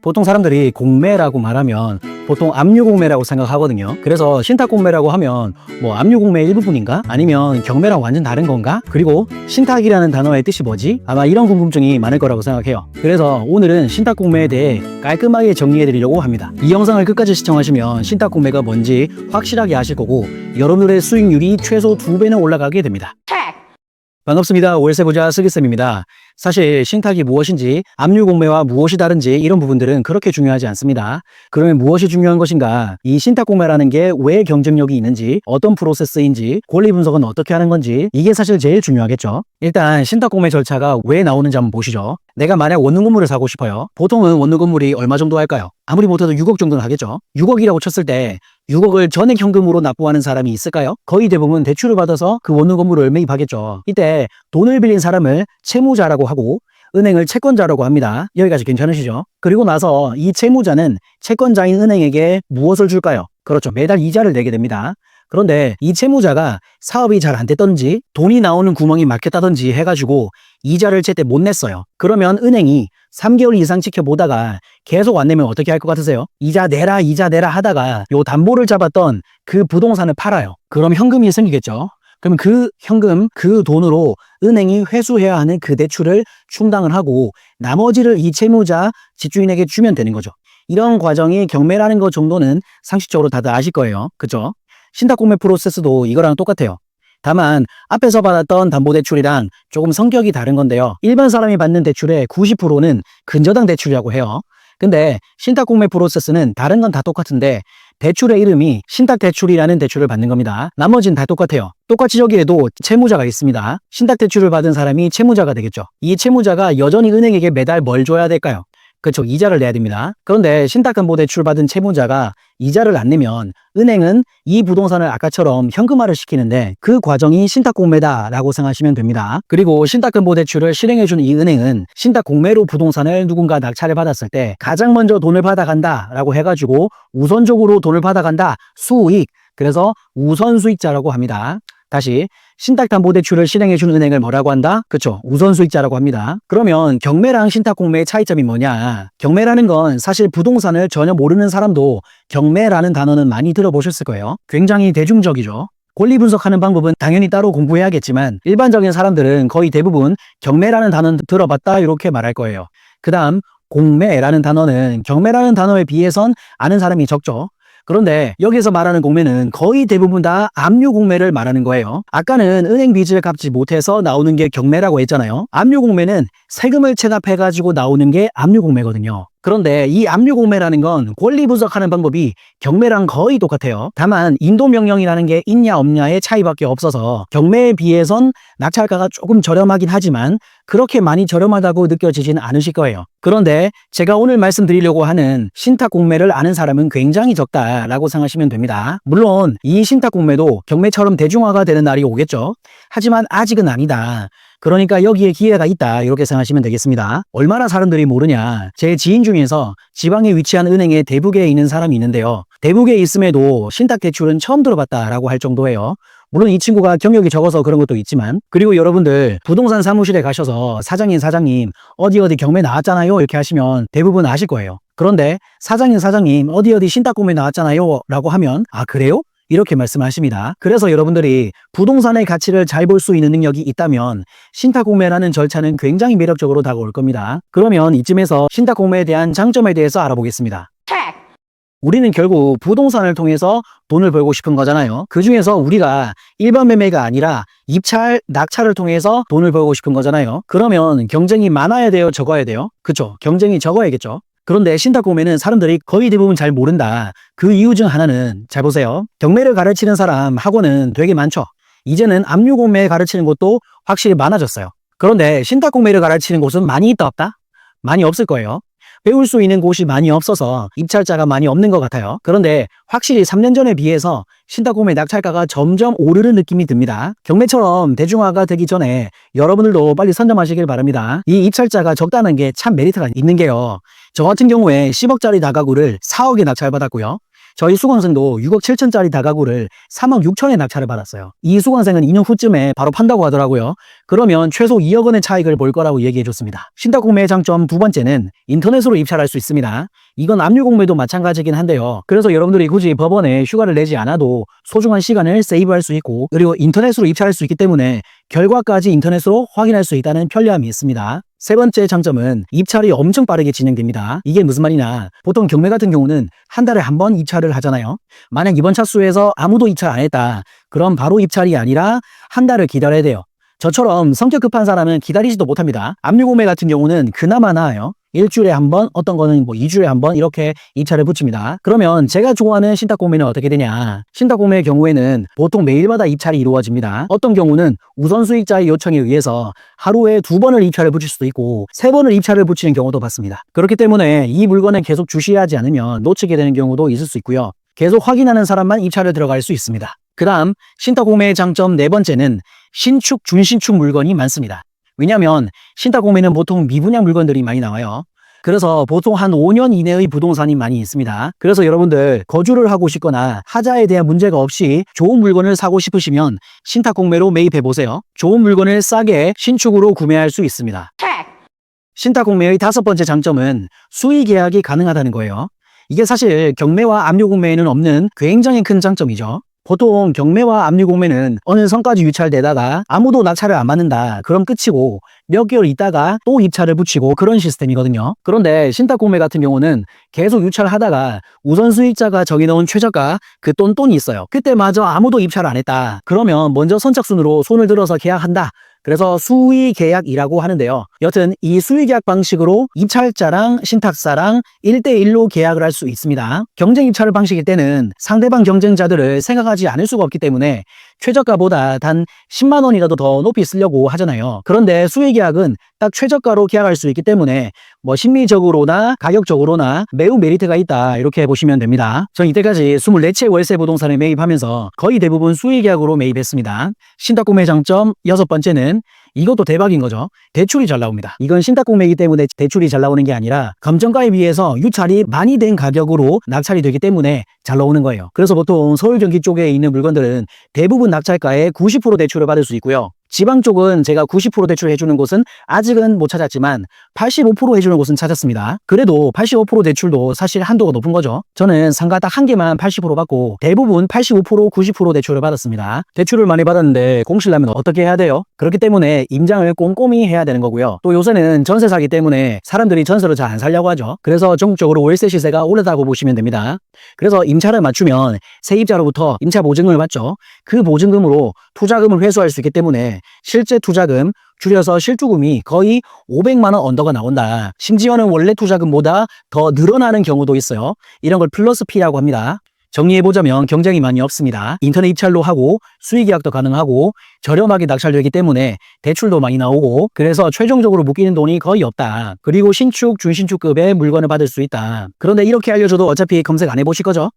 보통 사람들이 공매라고 말하면 보통 압류공매라고 생각하거든요. 그래서 신탁공매라고 하면 뭐 압류공매의 일부분인가? 아니면 경매랑 완전 다른 건가? 그리고 신탁이라는 단어의 뜻이 뭐지? 아마 이런 궁금증이 많을 거라고 생각해요. 그래서 오늘은 신탁공매에 대해 깔끔하게 정리해 드리려고 합니다. 이 영상을 끝까지 시청하시면 신탁공매가 뭔지 확실하게 아실 거고 여러분들의 수익률이 최소 2배는 올라가게 됩니다. 반갑습니다. 월세부자 슬기쌤입니다. 사실 신탁이 무엇인지, 압류공매와 무엇이 다른지 이런 부분들은 그렇게 중요하지 않습니다. 그러면 무엇이 중요한 것인가? 이 신탁공매라는 게 왜 경쟁력이 있는지, 어떤 프로세스인지, 권리 분석은 어떻게 하는 건지 이게 사실 제일 중요하겠죠. 일단 신탁공매 절차가 왜 나오는지 한번 보시죠. 내가 만약 원룸 건물을 사고 싶어요. 보통은 원룸 건물이 얼마 정도 할까요? 아무리 못해도 6억 정도는 하겠죠. 6억이라고 쳤을 때 6억을 전액 현금으로 납부하는 사람이 있을까요? 거의 대부분 대출을 받아서 그 원룸 건물을 매입하겠죠. 이때 돈을 빌린 사람을 채무자라고 하고 은행을 채권자라고 합니다. 여기까지 괜찮으시죠? 그리고 나서 이 채무자는 채권자인 은행에게 무엇을 줄까요? 그렇죠. 매달 이자를 내게 됩니다. 그런데 이 채무자가 사업이 잘 안 됐던지 돈이 나오는 구멍이 막혔다든지 해가지고 이자를 제때 못 냈어요. 그러면 은행이 3개월 이상 지켜보다가 계속 안 내면 어떻게 할 것 같으세요? 이자 내라 하다가 요 담보를 잡았던 그 부동산을 팔아요. 그럼 현금이 생기겠죠. 그러면 그 현금, 그 돈으로 은행이 회수해야 하는 그 대출을 충당을 하고 나머지를 이 채무자, 집주인에게 주면 되는 거죠. 이런 과정이 경매라는 것 정도는 상식적으로 다들 아실 거예요. 그죠? 신탁공매 프로세스도 이거랑 똑같아요. 다만 앞에서 받았던 담보대출이랑 조금 성격이 다른 건데요. 일반 사람이 받는 대출의 90%는 근저당 대출이라고 해요. 근데 신탁공매 프로세스는 다른 건 다 똑같은데 대출의 이름이 신탁대출이라는 대출을 받는 겁니다. 나머지는 다 똑같아요. 똑같이 여기에도 채무자가 있습니다. 신탁대출을 받은 사람이 채무자가 되겠죠. 이 채무자가 여전히 은행에게 매달 뭘 줘야 될까요? 그렇죠. 이자를 내야 됩니다. 그런데 신탁담보대출 받은 채무자가 이자를 안 내면 은행은 이 부동산을 아까처럼 현금화를 시키는데 그 과정이 신탁공매다라고 생각하시면 됩니다. 그리고 신탁담보대출을 실행해준 이 은행은 신탁공매로 부동산을 누군가 낙찰을 받았을 때 가장 먼저 돈을 받아간다라고 해가지고 우선적으로 돈을 받아간다. 수익. 그래서 우선수익자라고 합니다. 다시 신탁담보대출을 실행해준 은행을 뭐라고 한다? 그쵸, 우선수익자라고 합니다. 그러면 경매랑 신탁공매의 차이점이 뭐냐? 경매라는 건 사실 부동산을 전혀 모르는 사람도 경매라는 단어는 많이 들어보셨을 거예요. 굉장히 대중적이죠. 권리 분석하는 방법은 당연히 따로 공부해야겠지만 일반적인 사람들은 거의 대부분 경매라는 단어는 들어봤다 이렇게 말할 거예요. 그 다음 공매라는 단어는 경매라는 단어에 비해선 아는 사람이 적죠. 그런데 여기서 말하는 공매는 거의 대부분 다 압류공매를 말하는 거예요. 아까는 은행 빚을 갚지 못해서 나오는 게 경매라고 했잖아요. 압류공매는 세금을 체납해가지고 나오는 게 압류공매거든요. 그런데 이 압류공매라는 건 권리 분석하는 방법이 경매랑 거의 똑같아요. 다만 인도명령이라는 게 있냐 없냐의 차이밖에 없어서 경매에 비해선 낙찰가가 조금 저렴하긴 하지만 그렇게 많이 저렴하다고 느껴지진 않으실 거예요. 그런데 제가 오늘 말씀드리려고 하는 신탁공매를 아는 사람은 굉장히 적다라고 생각하시면 됩니다. 물론 이 신탁공매도 경매처럼 대중화가 되는 날이 오겠죠. 하지만 아직은 아니다. 그러니까 여기에 기회가 있다 이렇게 생각하시면 되겠습니다. 얼마나 사람들이 모르냐. 제 지인 중에서 지방에 위치한 은행의 대북에 있는 사람이 있는데요. 대북에 있음에도 신탁대출은 처음 들어봤다라고 할 정도예요. 물론 이 친구가 경력이 적어서 그런 것도 있지만 그리고 여러분들 부동산 사무실에 가셔서 사장님 어디 경매 나왔잖아요 이렇게 하시면 대부분 아실 거예요. 그런데 사장님 어디 신탁공매 나왔잖아요 라고 하면 아 그래요? 이렇게 말씀하십니다. 그래서 여러분들이 부동산의 가치를 잘 볼 수 있는 능력이 있다면 신탁공매라는 절차는 굉장히 매력적으로 다가올 겁니다. 그러면 이쯤에서 신탁공매에 대한 장점에 대해서 알아보겠습니다. 우리는 결국 부동산을 통해서 돈을 벌고 싶은 거잖아요. 그 중에서 우리가 일반 매매가 아니라 입찰, 낙찰을 통해서 돈을 벌고 싶은 거잖아요. 그러면 경쟁이 많아야 돼요? 적어야 돼요? 그쵸? 경쟁이 적어야겠죠. 그런데 신탁공매는 사람들이 거의 대부분 잘 모른다. 그 이유 중 하나는 잘 보세요. 경매를 가르치는 사람 학원은 되게 많죠. 이제는 압류공매 가르치는 곳도 확실히 많아졌어요. 그런데 신탁공매를 가르치는 곳은 많이 있다 없다? 많이 없을 거예요. 배울 수 있는 곳이 많이 없어서 입찰자가 많이 없는 것 같아요. 그런데 확실히 3년 전에 비해서 신탁공매 낙찰가가 점점 오르는 느낌이 듭니다. 경매처럼 대중화가 되기 전에 여러분들도 빨리 선점하시길 바랍니다. 이 입찰자가 적다는 게 참 메리트가 있는 게요. 저 같은 경우에 10억짜리 다가구를 4억에 낙찰받았고요. 저희 수강생도 6억 7천짜리 다가구를 3억 6천에 낙찰을 받았어요. 이 수강생은 2년 후쯤에 바로 판다고 하더라고요. 그러면 최소 2억 원의 차익을 볼 거라고 얘기해 줬습니다. 신탁공매의 장점 두 번째는 인터넷으로 입찰할 수 있습니다. 이건 압류공매도 마찬가지긴 한데요. 그래서 여러분들이 굳이 법원에 휴가를 내지 않아도 소중한 시간을 세이브할 수 있고, 그리고 인터넷으로 입찰할 수 있기 때문에 결과까지 인터넷으로 확인할 수 있다는 편리함이 있습니다. 세 번째 장점은 입찰이 엄청 빠르게 진행됩니다. 이게 무슨 말이냐, 보통 경매 같은 경우는 한 달에 한 번 입찰을 하잖아요. 만약 이번 차수에서 아무도 입찰 안 했다, 그럼 바로 입찰이 아니라 한 달을 기다려야 돼요. 저처럼 성격 급한 사람은 기다리지도 못합니다. 압류공매 같은 경우는 그나마 나아요. 일주일에 한 번, 어떤 거는 뭐 2주에 한 번 이렇게 입찰을 붙입니다. 그러면 제가 좋아하는 신탁공매는 어떻게 되냐? 신탁공매의 경우에는 보통 매일마다 입찰이 이루어집니다. 어떤 경우는 우선수익자의 요청에 의해서 하루에 2번을 입찰을 붙일 수도 있고 3번을 입찰을 붙이는 경우도 봤습니다. 그렇기 때문에 이 물건을 계속 주시하지 않으면 놓치게 되는 경우도 있을 수 있고요. 계속 확인하는 사람만 입찰을 들어갈 수 있습니다. 그 다음 신탁공매의 장점 네 번째는 신축, 준신축 물건이 많습니다. 왜냐하면 신탁공매는 보통 미분양 물건들이 많이 나와요. 그래서 보통 한 5년 이내의 부동산이 많이 있습니다. 그래서 여러분들 거주를 하고 싶거나 하자에 대한 문제가 없이 좋은 물건을 사고 싶으시면 신탁공매로 매입해보세요. 좋은 물건을 싸게 신축으로 구매할 수 있습니다. 신탁공매의 다섯 번째 장점은 수의계약이 가능하다는 거예요. 이게 사실 경매와 압류공매에는 없는 굉장히 큰 장점이죠. 보통 경매와 압류공매는 어느 선까지 유찰되다가 아무도 낙찰을 안 받는다, 그럼 끝이고 몇 개월 있다가 또 입찰을 붙이고 그런 시스템이거든요. 그런데 신탁공매 같은 경우는 계속 유찰하다가 우선수익자가 정해놓은 최저가 그 돈이 있어요. 그때마저 아무도 입찰을 안 했다, 그러면 먼저 선착순으로 손을 들어서 계약한다. 그래서 수의계약이라고 하는데요. 여튼 이 수의계약 방식으로 입찰자랑 신탁사랑 1대1로 계약을 할 수 있습니다. 경쟁 입찰 방식일 때는 상대방 경쟁자들을 생각하지 않을 수가 없기 때문에 최저가보다 단 10만 원이라도 더 높이 쓰려고 하잖아요. 그런데 수의계약은 딱 최저가로 계약할 수 있기 때문에 뭐 심리적으로나 가격적으로나 매우 메리트가 있다, 이렇게 보시면 됩니다. 전 이때까지 24채 월세 부동산에 매입하면서 거의 대부분 수의계약으로 매입했습니다. 신탁공매 장점 여섯 번째는 이것도 대박인 거죠. 대출이 잘 나옵니다. 이건 신탁공매이기 때문에 대출이 잘 나오는 게 아니라 감정가에 비해서 유찰이 많이 된 가격으로 낙찰이 되기 때문에 잘 나오는 거예요. 그래서 보통 서울 경기 쪽에 있는 물건들은 대부분 낙찰가의 90% 대출을 받을 수 있고요. 지방 쪽은 제가 90% 대출 해주는 곳은 아직은 못 찾았지만 85% 해주는 곳은 찾았습니다. 그래도 85% 대출도 사실 한도가 높은 거죠. 저는 상가 딱 한 개만 80% 받고 대부분 85%, 90% 대출을 받았습니다. 대출을 많이 받았는데 공실나면 어떻게 해야 돼요? 그렇기 때문에 임장을 꼼꼼히 해야 되는 거고요. 또 요새는 전세 사기 때문에 사람들이 전세를 잘 안 살려고 하죠. 그래서 전국적으로 월세 시세가 오르다고 보시면 됩니다. 그래서 임차를 맞추면 세입자로부터 임차 보증금을 받죠. 그 보증금으로 투자금을 회수할 수 있기 때문에 실제 투자금, 줄여서 실투금이 거의 500만 원 언더가 나온다. 심지어는 원래 투자금보다 더 늘어나는 경우도 있어요. 이런 걸 플러스 P라고 합니다. 정리해보자면 경쟁이 많이 없습니다. 인터넷 입찰로 하고 수의계약도 가능하고 저렴하게 낙찰되기 때문에 대출도 많이 나오고, 그래서 최종적으로 묶이는 돈이 거의 없다. 그리고 신축, 준신축급의 물건을 받을 수 있다. 그런데 이렇게 알려줘도 어차피 검색 안 해보실 거죠?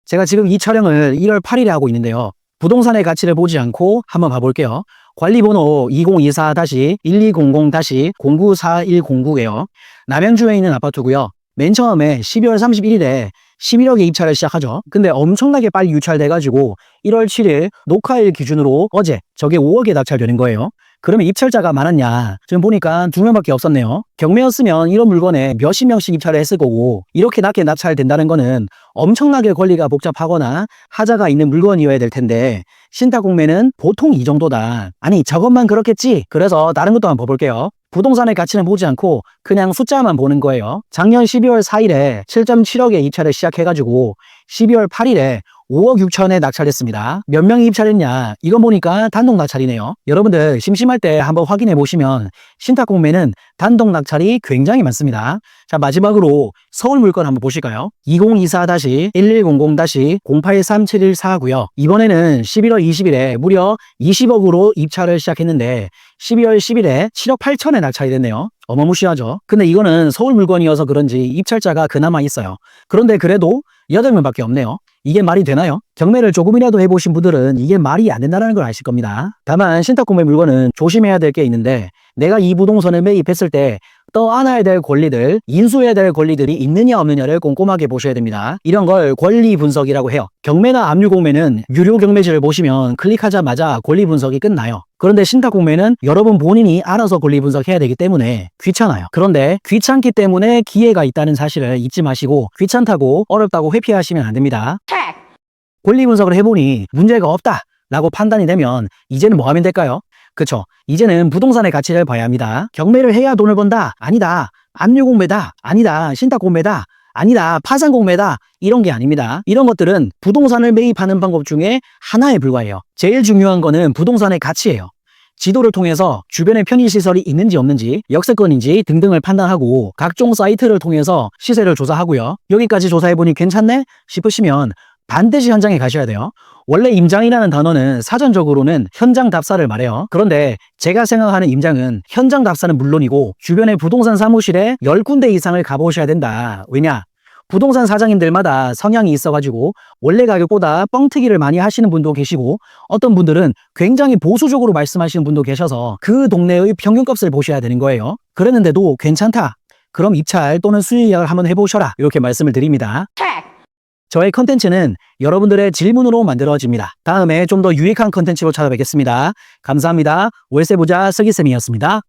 제가 지금 이 촬영을 1월 8일에 하고 있는데요. 부동산의 가치를 보지 않고 한번 봐볼게요. 관리번호 2024-1200-094109예요. 남양주에 있는 아파트고요. 맨 처음에 12월 31일에 11억에 입찰을 시작하죠. 근데 엄청나게 빨리 유찰돼가지고 1월 7일 녹화일 기준으로 어제 저게 5억에 낙찰되는 거예요. 그러면 입찰자가 많았냐? 지금 보니까 2명밖에 없었네요. 경매였으면 이런 물건에 몇십 명씩 입찰을 했을 거고, 이렇게 낮게 낙찰된다는 거는 엄청나게 권리가 복잡하거나 하자가 있는 물건이어야 될 텐데 신탁공매는 보통 이 정도다. 아니 저것만 그렇겠지? 그래서 다른 것도 한번 봐볼게요. 부동산의 가치는 보지 않고 그냥 숫자만 보는 거예요. 작년 12월 4일에 7.7억에 입찰을 시작해가지고 12월 8일에 5억 6천에 낙찰됐습니다. 몇 명이 입찰했냐? 이건 보니까 단독 낙찰이네요. 여러분들 심심할 때 한번 확인해 보시면 신탁공매는 단독 낙찰이 굉장히 많습니다. 자, 마지막으로 서울 물건 한번 보실까요? 2024-1100-083714고요. 이번에는 11월 20일에 무려 20억으로 입찰을 시작했는데 12월 10일에 7억 8천에 낙찰이 됐네요. 어마무시하죠. 근데 이거는 서울 물건이어서 그런지 입찰자가 그나마 있어요. 그런데 그래도 8명밖에 없네요. 이게 말이 되나요? 경매를 조금이라도 해보신 분들은 이게 말이 안 된다는 걸 아실 겁니다. 다만 신탁공매 물건은 조심해야 될 게 있는데, 내가 이 부동산을 매입했을 때 떠안아야 될 권리들, 인수해야 될 권리들이 있느냐 없느냐를 꼼꼼하게 보셔야 됩니다. 이런 걸 권리 분석이라고 해요. 경매나 압류공매는 유료 경매지를 보시면 클릭하자마자 권리 분석이 끝나요. 그런데 신탁공매는 여러분 본인이 알아서 권리 분석해야 되기 때문에 귀찮아요. 그런데 귀찮기 때문에 기회가 있다는 사실을 잊지 마시고 귀찮다고 어렵다고 회피하시면 안 됩니다. 권리 분석을 해보니 문제가 없다 라고 판단이 되면 이제는 뭐 하면 될까요? 그쵸. 이제는 부동산의 가치를 봐야 합니다. 경매를 해야 돈을 번다. 아니다. 압류공매다. 아니다. 신탁공매다. 아니다. 파산공매다. 이런 게 아닙니다. 이런 것들은 부동산을 매입하는 방법 중에 하나에 불과해요. 제일 중요한 거는 부동산의 가치예요. 지도를 통해서 주변에 편의시설이 있는지 없는지, 역세권인지 등등을 판단하고 각종 사이트를 통해서 시세를 조사하고요. 여기까지 조사해보니 괜찮네? 싶으시면 반드시 현장에 가셔야 돼요. 원래 임장이라는 단어는 사전적으로는 현장 답사를 말해요. 그런데 제가 생각하는 임장은 현장 답사는 물론이고 주변의 부동산 사무실에 10군데 이상을 가보셔야 된다. 왜냐? 부동산 사장님들마다 성향이 있어가지고 원래 가격보다 뻥튀기를 많이 하시는 분도 계시고 어떤 분들은 굉장히 보수적으로 말씀하시는 분도 계셔서 그 동네의 평균값을 보셔야 되는 거예요. 그랬는데도 괜찮다. 그럼 입찰 또는 수의 계약을 한번 해보셔라. 이렇게 말씀을 드립니다. 저의 컨텐츠는 여러분들의 질문으로 만들어집니다. 다음에 좀 더 유익한 컨텐츠로 찾아뵙겠습니다. 감사합니다. 월세부자 서기쌤이었습니다.